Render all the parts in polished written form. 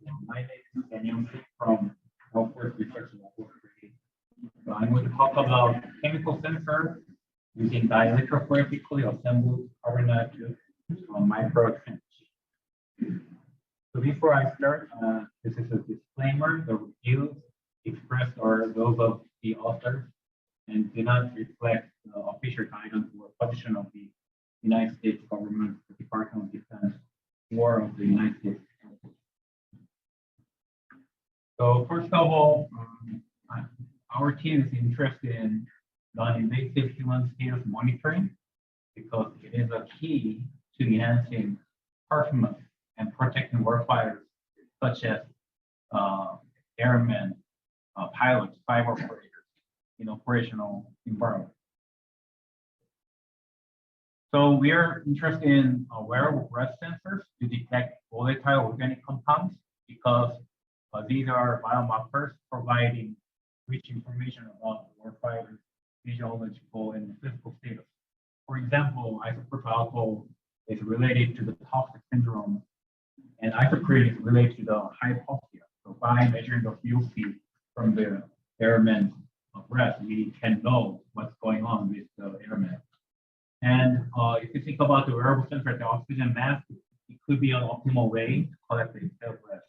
My name is Daniel from Healthcare Research Laboratory. So I'm going to talk about chemical sensor using dielectrophoretically assembled carbon nanotube micro trench. So before I start, this is a disclaimer. The views expressed are those of the authors and do not reflect the official guidance or position of the United States government, the Department of Defense, or of the United States. So first of all, our team is interested in non-invasive human status monitoring because it is a key to enhancing performance and protecting workfighters such as airmen, pilots, fire operators in operational environment. So we are interested in wearable breath sensors to detect volatile organic compounds because these are biomarkers providing rich information about the warfighter's physiological and physical status. For example, isopropyl is related to the toxic syndrome, and isopropyl is related to the hypoxia. So by measuring the VOC from the airman's breath, we can know what's going on with the airman. And if you think about the wearable sensor, the oxygen mask, it could be an optimal way to collect the exhaled breath.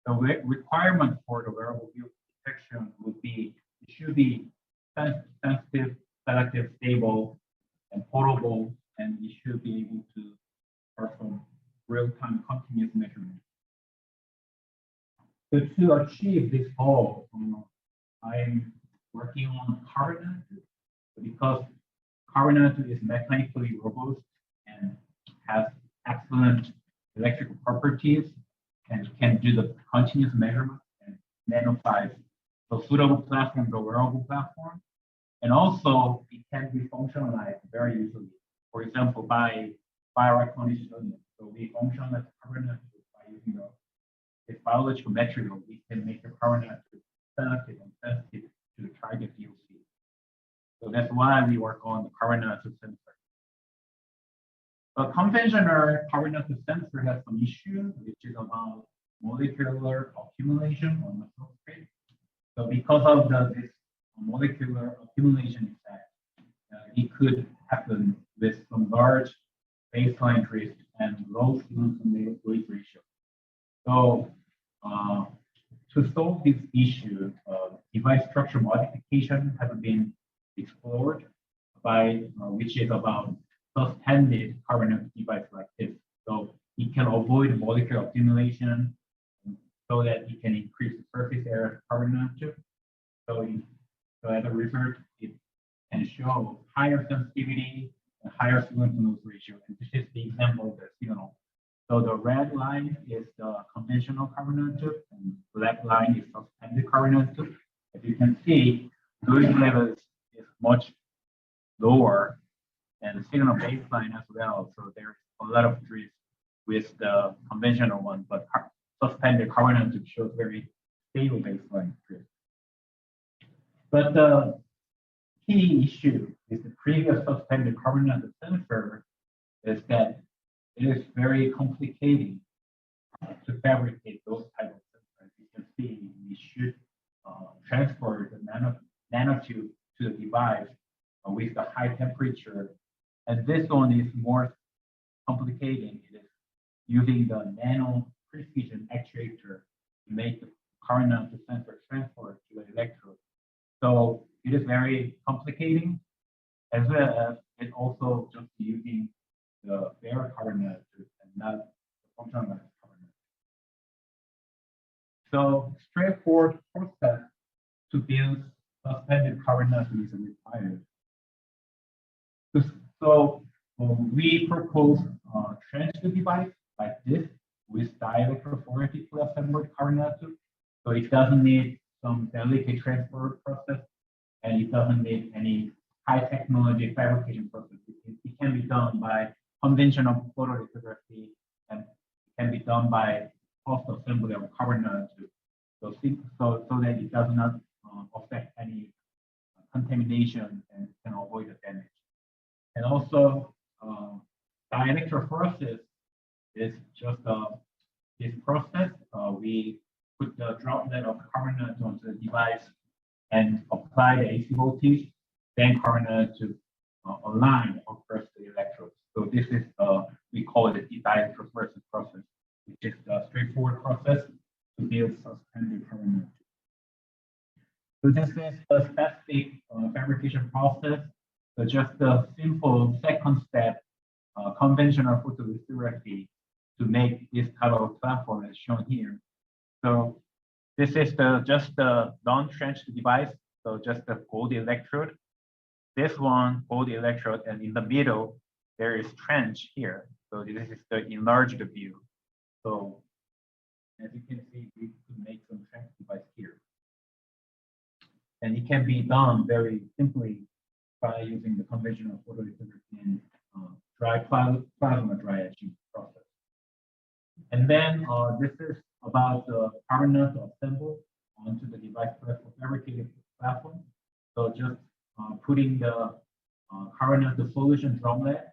The requirement for the wearable VOC detection would be it should be sensitive, selective, stable, and portable, and it should be able to perform real-time continuous measurement. So to achieve this goal, I'm working on carbon nanotube because carbon nanotube is mechanically robust and has excellent electrical properties and can do the continuous measurement and nanosize. So suitable platform, the wearable platform, and also it can be functionalized very easily. For example, by biorecognition. So we functionalize carbon nanotube by using its biological material. We can make the carbon nanotube sensitive and sensitive to the target VOC. So that's why we work on the carbon nanotube sensor. A conventional carbon nanotube sensor has some issue, which is about molecular accumulation on the substrate. So because of this molecular accumulation effect, it could happen with some large baseline drift and low silicon weight ratio. So to solve this issue, device structure modification has been explored by which is about suspended carbon nanotube device like this. So it can avoid molecular accumulation so that it can increase the surface area of carbon nanotube. So as a result, it can show higher sensitivity and higher signal-to-noise ratio. And this is the example of the signal. So the red line is the conventional carbon nanotube, and the black line is suspended carbon nanotube. As you can see, noise levels is much lower and the signal baseline as well. So there's a lot of drift with the conventional one, but suspended carbon nanotube shows very stable baseline drift. But the key issue is the previous suspended carbon nanotube sensor is that it is very complicated to fabricate those type of sensors. You can see we should transfer the nanotube to the device with the high temperature. And this one is more complicated. It is using the nano precision actuator to make the carbon nanotube sensor transfer to the electrode. So it is very complicated, as well as it also just using the bare carbon nanotube and not the functional carbon nanotube. So straightforward process to build suspended carbon nanotube is required. So we propose a transfer device like this with dielectrophoretically assembled carbon nanotube. So it doesn't need some delicate transfer process, and it doesn't need any high technology fabrication process. It can be done by conventional photolithography, and it can be done by post assembly of carbon nanotube. So that it does not affect any contamination and can avoid the damage. And also, dielectrophoresis is just a this process, we put the droplet of carbon nanotube onto the device and apply the AC voltage, then carbon nanotube align across the electrodes. So this is we call it the dielectrophoresis process, which is the straightforward process to build suspended carbon nanotube. So this is the specific fabrication process. So just a simple second step, conventional photolithography to make this type of platform as shown here. So this is just the non-trenched device. So just the gold electrode. This one gold electrode, and in the middle there is trench here. So this is the enlarged view. So as you can see, we could make some trench device here, and it can be done very simply by using the conventional photolithography and dry plasma dry etching process. And then this is about the carbon nanotube assemble onto the device platform, fabricated platform. So just putting the carbon nanotube solution droplet,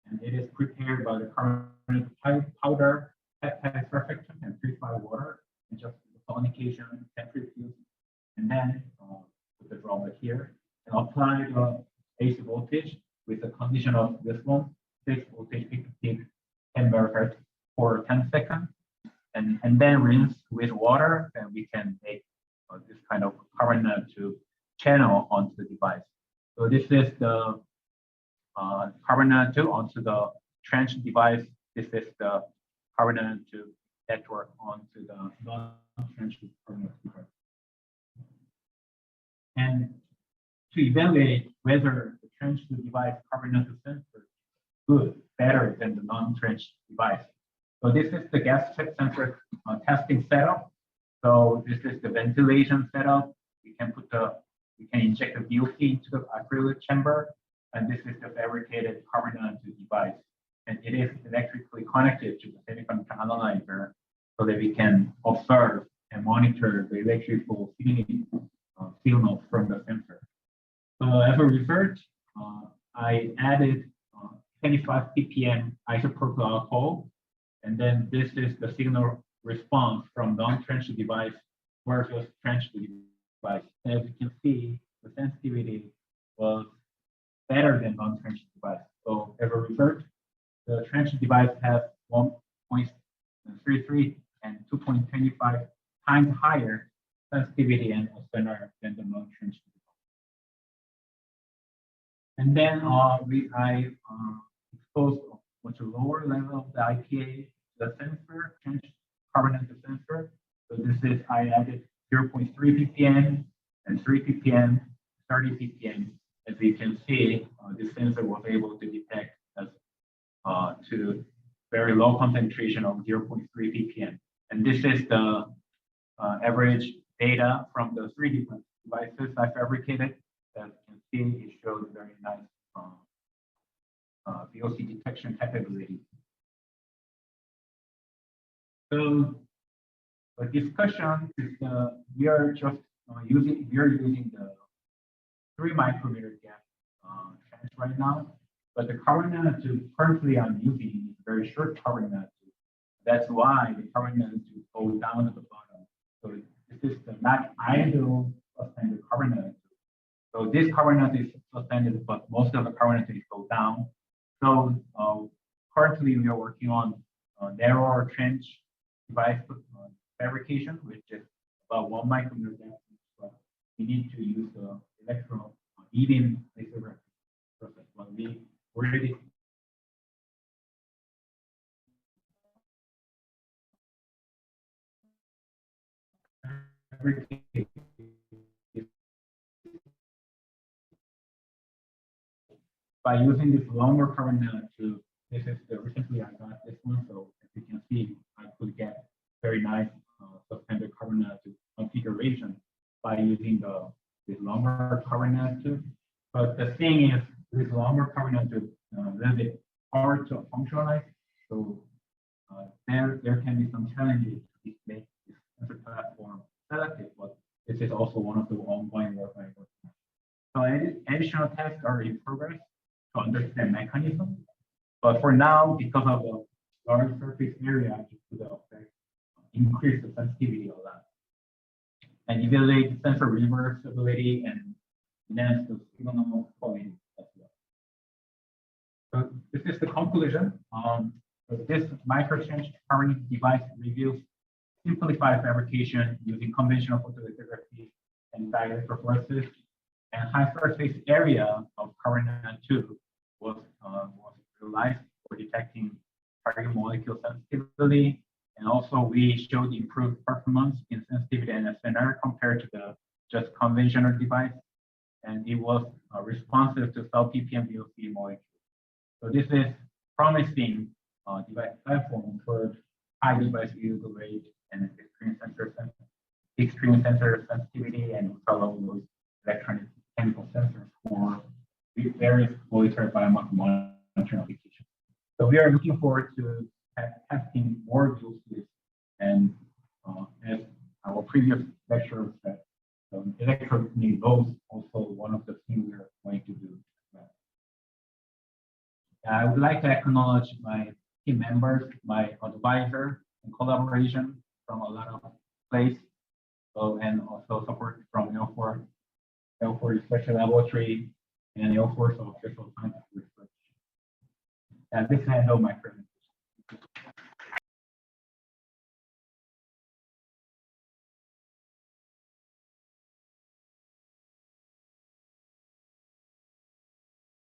and it is prepared by the carbon nanotube powder, peptide surfactant, and purified water, and just sonication, centrifuge, and then put the droplet here and apply the AC voltage with the condition of this one, 6 voltage peak to peak 10 millihertz for 10 seconds, and then rinse with water, and we can make this kind of carbon nanotube channel onto the device. So this is the carbon nanotube onto the trench device. This is the carbon nanotube network onto the non-trench carbon nanotube device. And to evaluate whether the trench device carbon nanotube sensor is good, better than the non-trench device. So this is the gas check sensor testing setup. So this is the ventilation setup. We can inject the VOC into the acrylic chamber, and this is the fabricated carbon nanotube device. And it is electrically connected to the semiconductor analyzer so that we can observe and monitor the electrical signals from the sensor. So as a result, I added 25 ppm isopropyl alcohol, and then this is the signal response from non-trenched device versus trenched device. As you can see, the sensitivity was better than non-trenched device. So as a result, the trenched device has 1.33 and 2.25 times higher sensitivity and SNR than the non-trenched device. And then I exposed a much lower level of the IPA, the sensor, trench carbon nanotube sensor. So this is, I added 0.3 ppm and 3 ppm, 30 ppm. As you can see, this sensor was able to detect as to very low concentration of 0.3 ppm. And this is the average data from the 3 different devices I fabricated. As you can see, it shows very nice VOC detection capability. So the discussion is we are using the 3 micrometer gap trench right now, but the carbon nanotube currently I'm using is very short carbon nanotube. That's why the carbon nanotube goes down at the bottom. So this is the not ideal suspended carbon nanotube. So this carbon nanotube is suspended, but most of the carbon nanotube go down. So currently we are working on narrower trench device fabrication, which is about 1 micrometer depth. But we need to use the e-beam lithography process. But we already fabricated by using this longer carbon nanotube. This is recently I got this one, so as you can see, I could get very nice suspended carbon nanotube configuration by using this longer carbon nanotube. But the thing is, this longer carbon nanotube a little bit hard to functionalize. So there can be some challenges to make this sensor platform selective, but this is also one of the ongoing work I'm working on. So additional tests are in progress to understand mechanism. But for now, because of the large surface area due to the effect increase the sensitivity a lot, and evaluate sensor reversibility and enhance the signal quality as well. So this is the conclusion. So this microchange current device reveals simplified fabrication using conventional photolithography and dielectrophoresis, and high surface area of current nanotube was realized for detecting target molecule sensitivity, and also we showed improved performance in sensitivity and SNR compared to the just conventional device, and it was responsive to sub ppm VOC molecules. So this is promising device platform for high device yield rate and extreme sensor sensitivity and ultra-low noise electronic chemical sensors for various molecular biomarker monitoring applications. So we are looking forward to testing more use cases, and as our previous lecture said, electrode those also one of the things we are going to do. I would like to acknowledge my team members, my advisor, and collaboration from a lot of places, and also support from L4 Special Laboratory and L4's Official Science Research. And this is the end of my presentation.